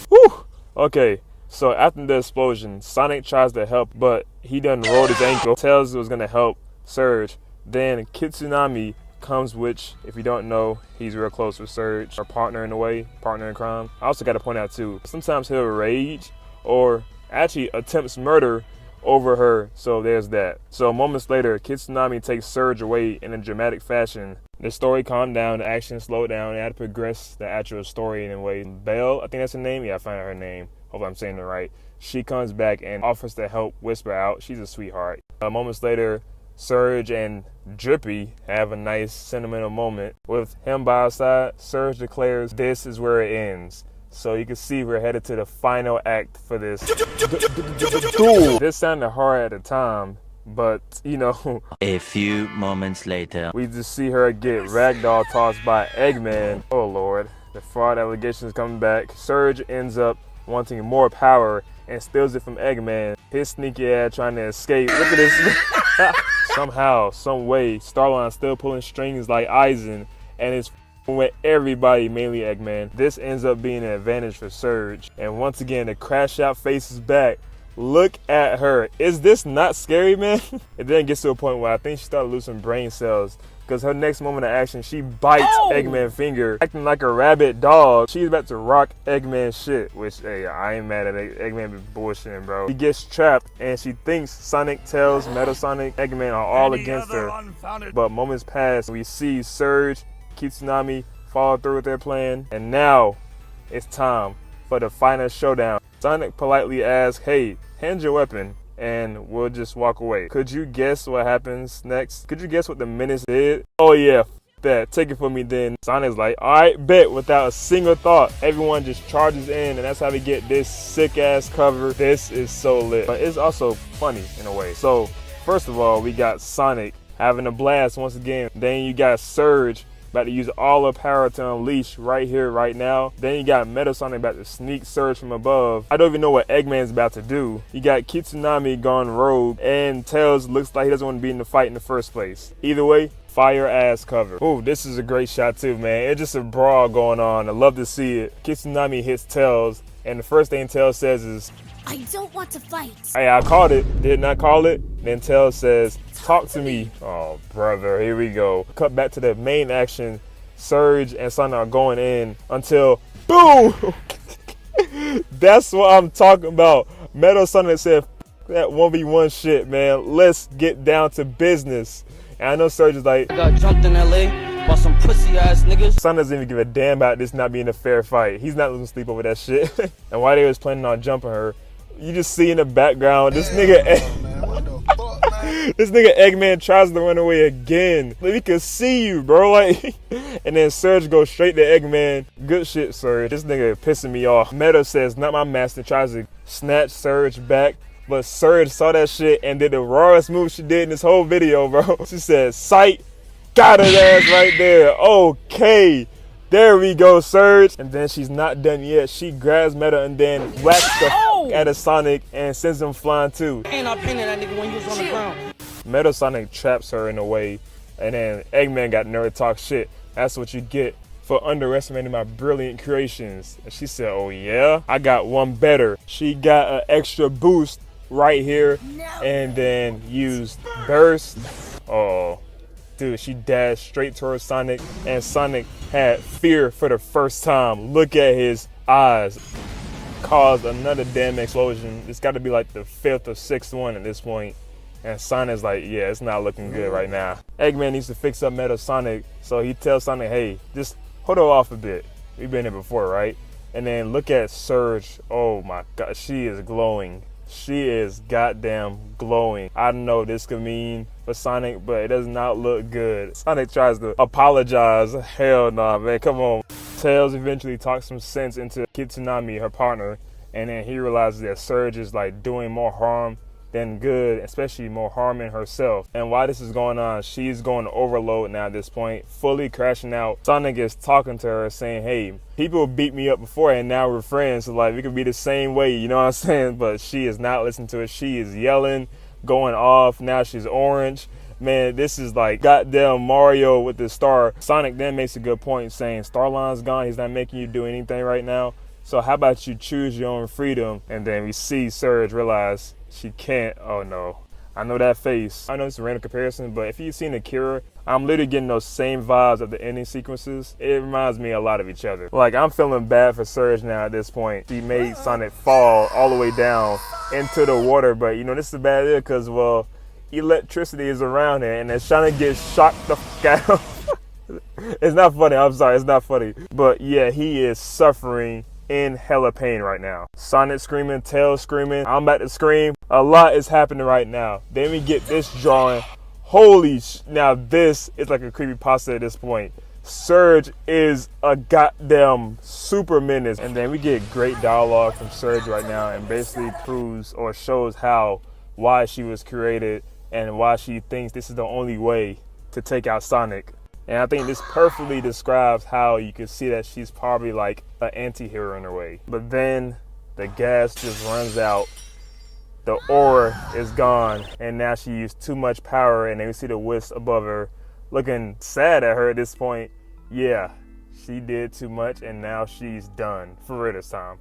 Whew. Okay, so after the explosion, Sonic tries to help, but he done rolled his ankle. Tails was gonna help Surge. Then Kitsunami comes, which, if you don't know, he's real close with Surge, our partner in a way, partner in crime. I also got to point out too, sometimes he'll rage or actually attempts murder over her, so there's that. So moments later, Kitsunami takes Surge away in a dramatic fashion. The story calmed down, the action slowed down, it had to progress the actual story in a way. Belle, I think that's her name, yeah, I found out her name, hope I'm saying it right. She comes back and offers to help Whisper out. She's a sweetheart. Moments later, Surge and Drippy have a nice sentimental moment. With him by our side, Surge declares this is where it ends. So you can see we're headed to the final act for this duel. This sounded hard at the time, but you know. A few moments later. We just see her get ragdoll tossed by Eggman. Oh lord, the fraud allegations coming back. Surge ends up wanting more power and steals it from Eggman. His sneaky ass trying to escape. Look at this. Somehow, some way, Starline's still pulling strings like Aizen, and it's with everybody, mainly Eggman. This ends up being an advantage for Surge. And once again, the crash out face is back. Look at her. Is this not scary, man? It then gets to a point where I think she started losing brain cells, because her next moment of action, she bites Eggman's finger, acting like a rabid dog. She's about to rock Eggman's shit, which, hey, I ain't mad at it. Eggman be bullshitting, bro. She gets trapped, and she thinks Sonic, Tails, Metal Sonic, Eggman are all against her. But moments pass, we see Surge, Kitsunami follow through with their plan, and now it's time for the final showdown. Sonic politely asks, hey, hand your weapon, and we'll just walk away. Could you guess what happens next? Could you guess what the Menace did? Oh yeah, that. Take it from me then. Sonic's like, alright, bet, without a single thought. Everyone just charges in, and that's how we get this sick ass cover. This is so lit. But it's also funny in a way. So, first of all, we got Sonic having a blast once again. Then you got Surge about to use all her power to unleash right here, right now. Then you got Metal Sonic about to sneak Surge from above. I don't even know what Eggman's about to do. You got Kitsunami gone rogue, and Tails looks like he doesn't want to be in the fight in the first place. Either way, fire ass cover. Ooh, this is a great shot too, man. It's just a brawl going on. I love to see it. Kitsunami hits Tails, and the first thing Tails says is, I don't want to fight. hey, I called it. Didn't I call it? Then Tails says, talk to me. Oh, brother, here we go. Cut back to the main action. Surge and Sonic are going in until, boom! That's what I'm talking about. Metal Sonic said, that 1v1 shit, man. Let's get down to business. And I know Surge is like, I got jumped in LA by some pussy ass niggas. Sonic doesn't even give a damn about this not being a fair fight. He's not losing sleep over that shit. And while they was planning on jumping her, you just see in the background, this nigga Eggman tries to run away again. Like, we can see you, bro. Like, and then Surge goes straight to Eggman. Good shit, Surge. This nigga pissing me off. Meta says, not my master, tries to snatch Surge back. But Surge saw that shit and did the rawest move she did in this whole video, bro. She said, sight, got her ass right there. Okay. There we go, Surge. And then she's not done yet. She grabs Meta and then whacks the out of Sonic and sends him flying too. And I painted that nigga when he was on the ground. Metal Sonic traps her in a way, and then Eggman got nerd talk shit. That's what you get for underestimating my brilliant creations. And she said, oh yeah? I got one better. She got an extra boost right here, and then used burst. Oh. Dude, she dashed straight towards Sonic, and Sonic had fear for the first time. Look at his eyes. Caused another damn explosion. It's got to be like the 5th or 6th one at this point. And Sonic's like, yeah, it's not looking good right now. Eggman needs to fix up Metal Sonic, so he tells Sonic, hey, just hold her off a bit. We've been here before, right? And then look at Surge. Oh my God, she is glowing. She is goddamn glowing. I don't know what this could mean for Sonic, but it does not look good. Sonic tries to apologize. Hell nah, man, come on. Tails eventually talks some sense into Kitsunami, her partner, and then he realizes that Surge is like doing more harm than good, especially more harming herself. And while this is going on, she's going to overload now at this point, fully crashing out. Sonic is talking to her saying, hey, people beat me up before and now we're friends, so like we could be the same way, you know what I'm saying? But she is not listening to it. She is yelling, going off. Now she's orange. Man, this is like goddamn Mario with the star. Sonic then makes a good point saying, Starline's gone, he's not making you do anything right now, so how about you choose your own freedom? And then we see Surge realize she can't. Oh no, I know that face. I know it's a random comparison, but if you've seen Akira, I'm literally getting those same vibes of the ending sequences. It reminds me a lot of each other. Like, I'm feeling bad for Surge now at this point. He made Sonic fall all the way down into the water, but you know, this is a bad idea because, well, electricity is around it, and then Sonic gets shocked the fuck out. It's not funny, I'm sorry, it's not funny. But yeah, he is suffering in hella pain right now. Sonic screaming, Tails screaming, I'm about to scream. A lot is happening right now. Then we get this drawing. Holy now this is like a creepypasta at this point. Surge is a goddamn super menace. And then we get great dialogue from Surge right now and basically proves or shows why she was created and why she thinks this is the only way to take out Sonic. And I think this perfectly describes how you can see that she's probably like an anti-hero in a way. But then the gas just runs out. The aura is gone. And now she used too much power. And then we see the wisp above her looking sad at her at this point. Yeah, she did too much and now she's done for real this time.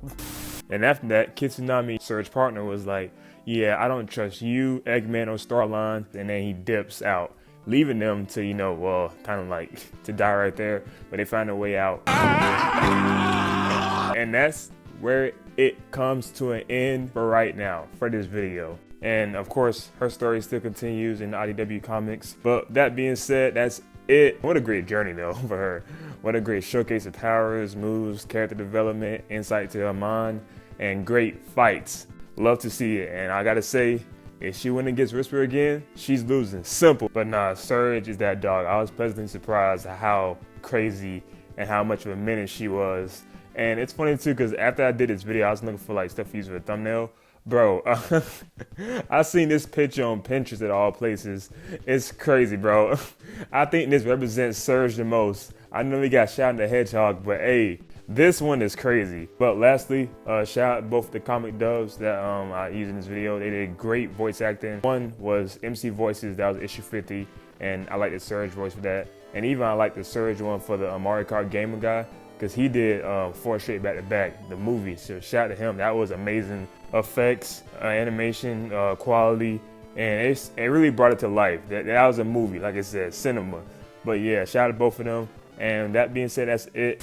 And after that, Kitsunami, Surge's partner, was like, yeah, I don't trust you, Eggman, or Starline. And then he dips out, leaving them to, you know, well, kind of like to die right there, but they find a way out. And that's where it comes to an end for right now, for this video. And of course, her story still continues in the IDW comics. But that being said, that's it. What a great journey though for her. What a great showcase of powers, moves, character development, insight to her mind, and great fights. Love to see it. And I gotta say, if she wins against Whisper again, she's losing. Simple. But nah, Surge is that dog. I was pleasantly surprised at how crazy and how much of a menace she was. And it's funny too, because after I did this video, I was looking for like stuff to use for a thumbnail. Bro, I seen this picture on Pinterest at all places. It's crazy, bro. I think this represents Surge the most. I know we got Shadow the Hedgehog, but hey, this one is crazy. But lastly, shout out both the comic dubs that I used in this video. They did great voice acting. One was MC Voices, that was issue 50, and I like the Surge voice for that. And even I like the Surge one for the Mario Kart Gamer guy, because he did 4 straight back-to-back, the movie. So shout out to him. That was amazing effects, animation, quality, and it really brought it to life. That was a movie, like I said, cinema. But yeah, shout out to both of them. And that being said, that's it.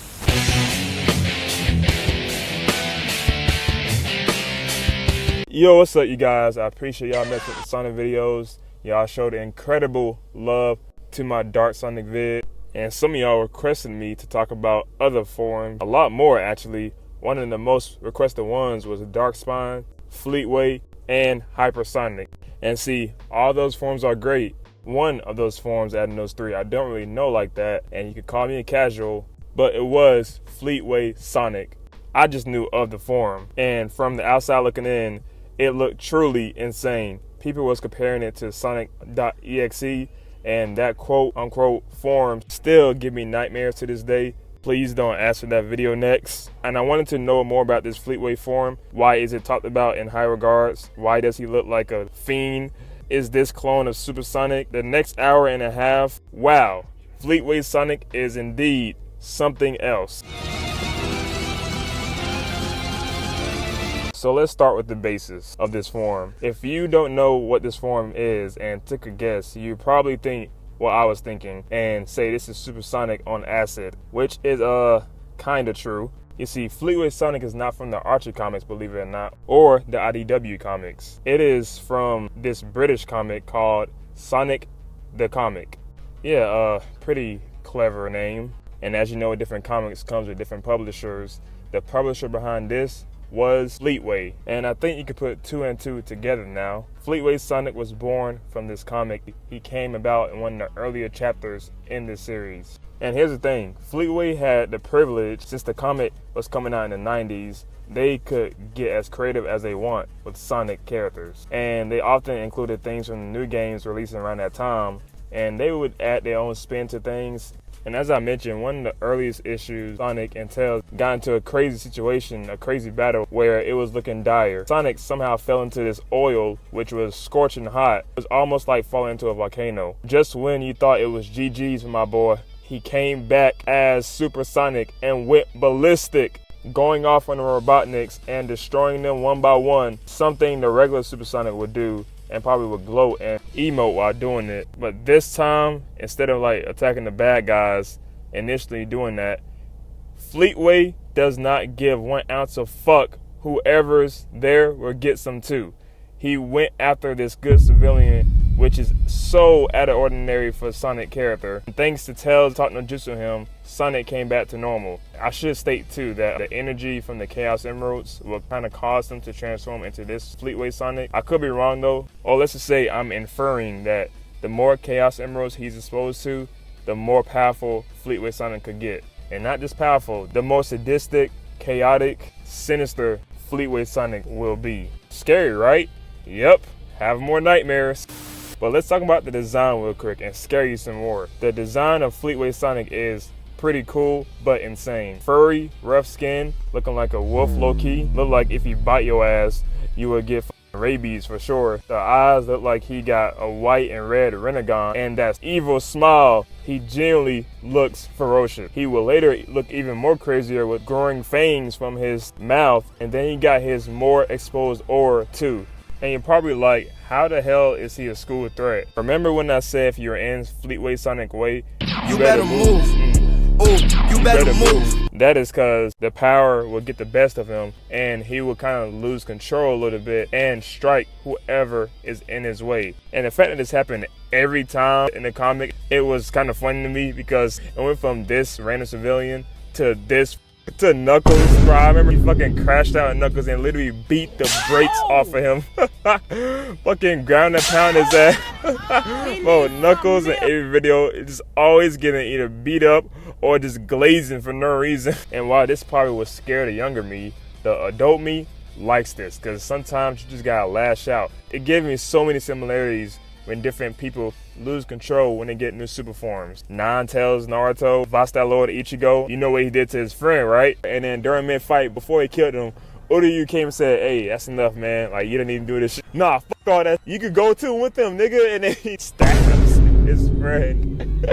Yo, what's up, you guys? I appreciate y'all messing with the Sonic videos. Y'all showed incredible love to my Dark Sonic vid. And some of y'all requested me to talk about other forums. A lot more, actually. One of the most requested ones was Dark Spine, Fleetway, and Hypersonic. And see, all those forums are great. One of those forums out of those 3, I don't really know like that. And you could call me a casual, but it was Fleetway Sonic. I just knew of the forum. And from the outside looking in, it looked truly insane. People was comparing it to Sonic.exe. And that quote-unquote forum still give me nightmares to this day. Please don't ask for that video next. And I wanted to know more about this Fleetway forum. Why is it talked about in high regards? Why does he look like a fiend? Is this clone of Super Sonic? The next hour and a half, wow, Fleetway Sonic is indeed something else. So let's start with the basis of this forum. If you don't know what this forum is and took a guess, you probably think what I was thinking and say this is Super Sonic on acid, which is kind of true. You see, Fleetway Sonic is not from the Archie comics, believe it or not, or the IDW comics. It is from this British comic called Sonic the Comic. Yeah, pretty clever name. And as you know, different comics comes with different publishers. The publisher behind this was Fleetway, and I think you could put 2 and 2 together now. Fleetway Sonic was born from this comic. He came about in one of the earlier chapters in this series. And here's the thing, Fleetway had the privilege, since the comic was coming out in the 90s, they could get as creative as they want with Sonic characters. And they often included things from the new games releasing around that time, and they would add their own spin to things. And as I mentioned, one of the earliest issues, Sonic and Tails got into a crazy situation, a crazy battle where it was looking dire. Sonic somehow fell into this oil, which was scorching hot. It was almost like falling into a volcano. Just when you thought it was GG's for my boy, he came back as Super Sonic and went ballistic, going off on the Robotniks and destroying them one by one, something the regular Super Sonic would do. and probably would gloat and emote while doing it. But this time, instead of like attacking the bad guys, initially doing that, Fleetway does not give 1 ounce of fuck. Whoever's there will get some too. He went after this good civilian, which is so out of ordinary for Sonic character. And thanks to Tails taught no jutsu him, Sonic came back to normal. I should state too that the energy from the Chaos Emeralds will kind of cause him to transform into this Fleetway Sonic. I could be wrong though, or let's just say I'm inferring that the more Chaos Emeralds he's exposed to, the more powerful Fleetway Sonic could get. And not just powerful, the more sadistic, chaotic, sinister Fleetway Sonic will be. Scary, right? Yep, have more nightmares. But let's talk about the design real quick and scare you some more. The design of Fleetway Sonic is pretty cool, but insane. Furry, rough skin, looking like a wolf low-key. Look like if you bite your ass, you would get rabies for sure. The eyes look like he got a white and red Renegon, and that evil smile, he genuinely looks ferocious. He will later look even more crazier with growing fangs from his mouth, and then he got his more exposed aura too. And you're probably like, how the hell is he a school threat? Remember when I said if you're in Fleetway Sonic way, you better move. You better move. That is because the power will get the best of him and he will kind of lose control a little bit and strike whoever is in his way. And the fact that this happened every time in the comic, it was kind of funny to me because it went from this random civilian to this to Knuckles, bro. I remember he fucking crashed out at Knuckles and literally beat the brakes off of him. Fucking ground and pound his ass. Bro, Knuckles in every video is just always getting either beat up or just glazing for no reason. And while this probably would scare the younger me, the adult me likes this because sometimes you just gotta lash out. It gave me so many similarities when different people lose control when they get new super forms. Tails Naruto, Vasta Lord Ichigo, you know what he did to his friend, right? And then during mid-fight, before he killed him, Uryu came and said, hey, that's enough, man. Like, you don't need to do this shit. Nah, fuck all that. You could go too with him, nigga. And then he stabs his friend.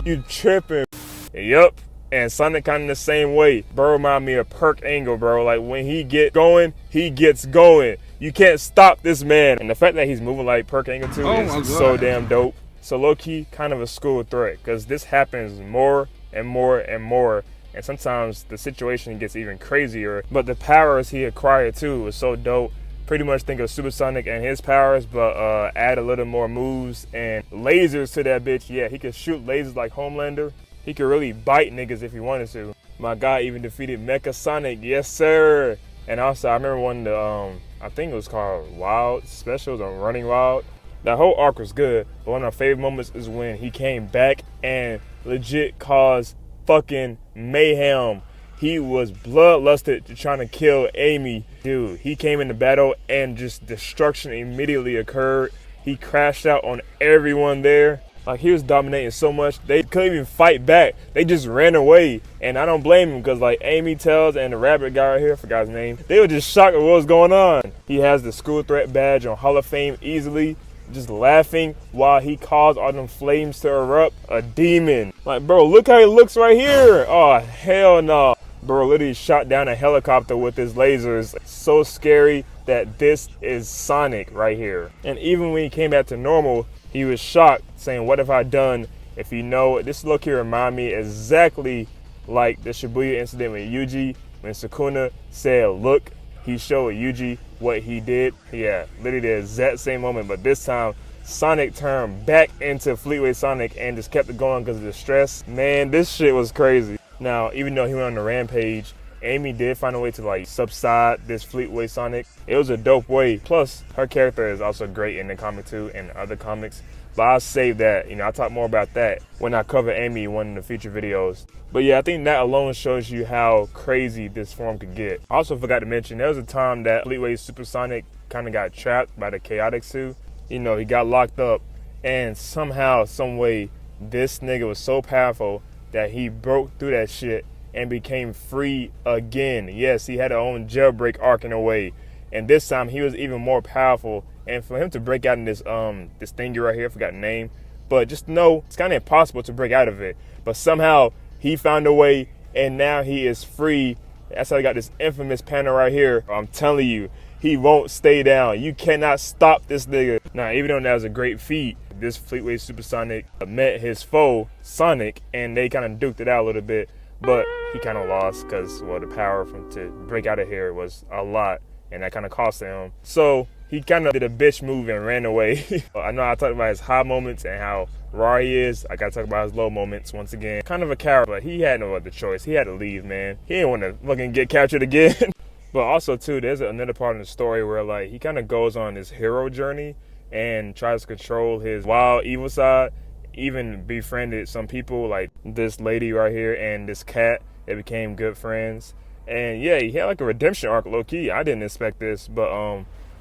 You tripping. Yup. And Sonic kind of the same way. Bro remind me of Perk Angle, bro. Like, when he get going, he gets going. You can't stop this man. And the fact that he's moving like Perk Angle too is so damn dope. So low-key, kind of a school threat, because this happens more and more and more. And sometimes the situation gets even crazier. But the powers he acquired too was so dope. Pretty much think of Super Sonic and his powers, but add a little more moves and lasers to that bitch. Yeah, he could shoot lasers like Homelander. He could really bite niggas if he wanted to. My guy even defeated Mecha Sonic. Yes, sir. And also, I remember one of the, I think it was called Wild Specials or Running Wild. That whole arc was good, but one of my favorite moments is when he came back and legit caused fucking mayhem. He was bloodlusted trying to kill Amy. Dude, he came into battle and just destruction immediately occurred. He crashed out on everyone there. Like, he was dominating so much, they couldn't even fight back. They just ran away. And I don't blame him, because like Amy, Tails, and the rabbit guy right here, I forgot his name, they were just shocked at what was going on. He has the school threat badge on Hall of Fame easily, just laughing while he caused all them flames to erupt. A demon. Like, bro, look how he looks right here. Oh, hell no. Bro literally shot down a helicopter with his lasers. So scary that this is Sonic right here. And even when he came back to normal, he was shocked, saying, what have I done? If you know, this look here remind me exactly like the Shibuya incident with Yuji, when Sukuna said, look, he showed Yuji what he did. Yeah, literally the exact same moment, but this time, Sonic turned back into Fleetway Sonic and just kept it going because of the stress. Man, this shit was crazy. Now, even though he went on the rampage, Amy did find a way to like subside this Fleetway Sonic. It was a dope way. Plus, her character is also great in the comic too and other comics. But I'll save that. I'll talk more about that when I cover Amy in one of the future videos. But yeah, I think that alone shows you how crazy this form could get. I also forgot to mention, there was a time that Fleetway Super Sonic kind of got trapped by the Chaotic Suit. He got locked up, and somehow, some way, this nigga was so powerful that he broke through that shit and became free again. Yes, he had his own jailbreak arc in a way. And this time he was even more powerful. And for him to break out in this this thingy right here, I forgot the name. But just know it's kind of impossible to break out of it. But somehow he found a way, and now he is free. That's how he got this infamous panel right here. I'm telling you, he won't stay down. You cannot stop this nigga. Now, even though that was a great feat, this Fleetway Supersonic met his foe, Sonic, and they kind of duked it out a little bit. But he kind of lost because, well, the power to break out of here was a lot, and that kind of cost him. So he kind of did a bitch move and ran away. I know I talked about his high moments and how raw he is. I gotta talk about his low moments once again. Kind of a coward, but he had no other choice. He had to leave, man. He didn't want to fucking get captured again. But also, too, there's another part in the story where, like, he kind of goes on this hero journey and tries to control his wild, evil side. Even befriended some people, like this lady right here and this cat. They became good friends. And, yeah, he had, like, a redemption arc, low-key. I didn't expect this, but,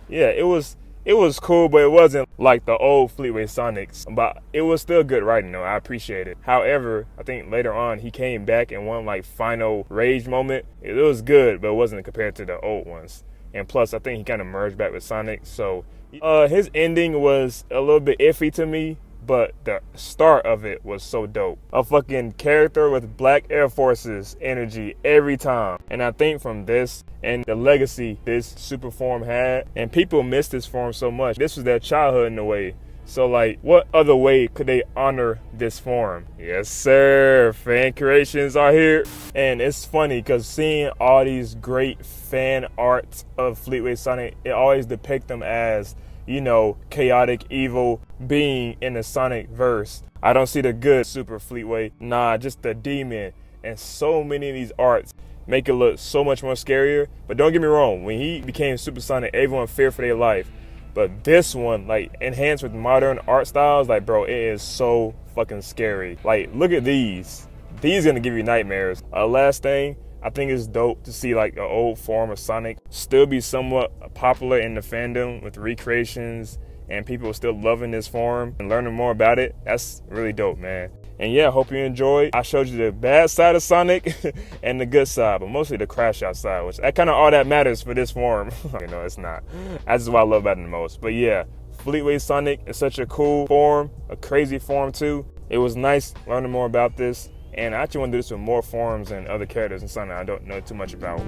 yeah, it was cool, but it wasn't like the old Fleetway Sonics. But it was still good writing, though. I appreciate it. However, I think later on he came back in one like final rage moment. It was good, but it wasn't compared to the old ones. And plus, I think he kind of merged back with Sonic. So his ending was a little bit iffy to me, but the start of it was so dope. A fucking character with Black Air Forces energy every time. And I think from this and the legacy this super form had, and people miss this form so much. This was their childhood in a way. So, like, what other way could they honor this form? Yes, sir. Fan creations are here. And it's funny because seeing all these great fan arts of Fleetway Sonic, it always depict them as, you know, chaotic, evil being in the Sonic verse. I don't see the good Super Fleetway. Nah, just the demon. And so many of these arts make it look so much more scarier. But don't get me wrong, when he became Super Sonic, everyone feared for their life. But this one, like, enhanced with modern art styles, like, bro, it is so fucking scary. Like, look at these. These gonna give you nightmares. Last thing, I think it's dope to see, like, an old form of Sonic still be somewhat popular in the fandom with recreations and people still loving this form and learning more about it. That's really dope, man. And yeah, hope you enjoyed. I showed you the bad side of Sonic and the good side, but mostly the crash out side, which that kind of all that matters for this form. You know, it's not. That's just what I love about it the most. But yeah, Fleetway Sonic is such a cool form, a crazy form too. It was nice learning more about this. And I actually want to do this with more forms and other characters in Sonic I don't know too much about.